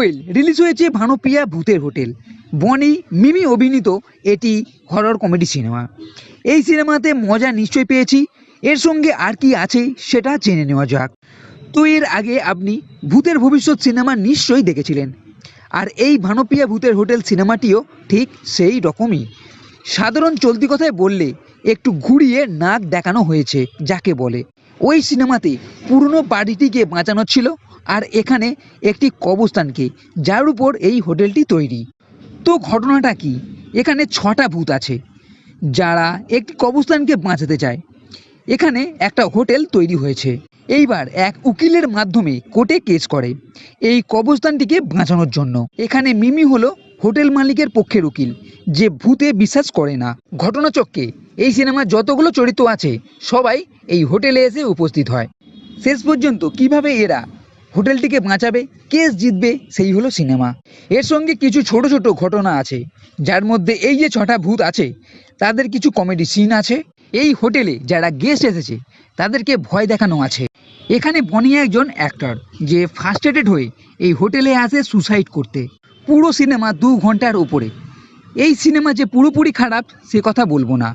Well release হয়েছে ভানুপ্রিয়া ভূতের hotel. বনি মিমি অভিনীত এটি হরর কমেডি সিনেমা। এই সিনেমাতে মজা নিশ্চয়ই পেয়েছি। এর সঙ্গে আর কি আছে সেটা জেনে নেওয়া যাক। তো এর আগে আপনি ভূতের ভবিষ্যৎ সিনেমা নিশ্চয়ই দেখেছিলেন, আর এই ভানুপ্রিয়া ভূতের হোটেল সিনেমাটিও ঠিক সেই রকমই। সাধারণ চলতি কথায় বললে একটু ঘুরিয়ে নাক দেখানো হয়েছে যাকে বলে। ওই সিনেমাতে পুরনো বাড়িটিকে বাঁচানো ছিল, আর এখানে একটি কবরস্থানকে, যার উপর এই হোটেলটি তৈরি। তো ঘটনাটা কি? এখানে 6টা ভূত আছে যারা একটি কবরস্থানকে বাঁচাতে চায়। এখানে একটা হোটেল তৈরি হয়েছে। এইবার এক উকিলের মাধ্যমে কোর্টে কেস করে এই কবরস্থানটিকে বাঁচানোর জন্য। এখানে মিমি হলো হোটেল মালিকের পক্ষের উকিল, যে ভূতে বিশ্বাস করে না। ঘটনাচক্রে এই সিনেমার যতগুলো চরিত্র আছে সবাই এই হোটেলে এসে উপস্থিত হয়। শেষ পর্যন্ত কিভাবে এরা হোটেলটিকে বাঁচাবে, কেস জিতবে, সেই হলো সিনেমা। এর সঙ্গে কিছু ছোট ছোট ঘটনা আছে, যার মধ্যে এই যে 6টা ভূত আছে তাদের কিছু কমেডি সিন আছে। এই হোটেলে যারা গেস্ট এসেছে তাদেরকে ভয় দেখানো আছে। এখানে বনি একজন অ্যাক্টর, যে ফার্স্ট্রেটেড হয়ে এই হোটেলে আসে সুসাইড করতে। পুরো সিনেমা 2 ঘন্টার উপরে। এই সিনেমা যে পুরোপুরি খারাপ সে কথা বলবো না,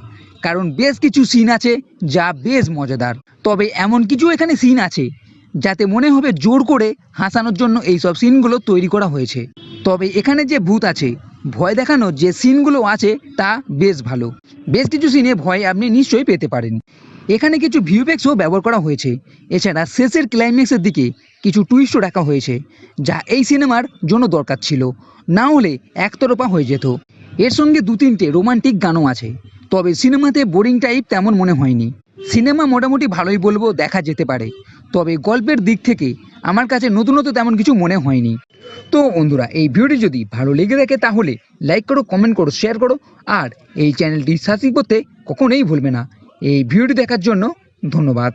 কারণ বেশ কিছু সিন আছে যা বেশ মজাদার। তবে এমন কিছু এখানে সিন আছে যাতে মনে হবে জোর করে হাসানোর জন্য এই সব সিনগুলো তৈরি করা হয়েছে। তবে এখানে যে ভূত আছে, ভয় দেখানোর যে সিনগুলো আছে তা বেশ ভালো। বেশ কিছু সিনে ভয় আপনি নিশ্চয়ই পেতে পারেন। এখানে কিছু ভিউফেক্সও ব্যবহার করা হয়েছে। এছাড়া শেষের ক্লাইম্যাক্সের দিকে কিছু টুইস্টও রাখা হয়েছে, যা এই সিনেমার জন্য দরকার ছিল, না হলে একতরফা হয়ে যেত। এর সঙ্গে 2-3টে রোমান্টিক গানও আছে। তবে সিনেমাতে বোরিং টাইপ তেমন মনে হয়নি। সিনেমা মোটামুটি ভালোই বলবো, দেখা যেতে পারে। তবে গল্পের দিক থেকে আমার কাছে নতুনত্ব তেমন কিছু মনে হয়নি। তো বন্ধুরা, এই ভিডিওটি যদি ভালো লেগে থাকে তাহলে লাইক করো, কমেন্ট করো, শেয়ার করো, আর এই চ্যানেলটি সাবস্ক্রাইব করতে কখনোই ভুলবে না। এই ভিডিওটি দেখার জন্য ধন্যবাদ।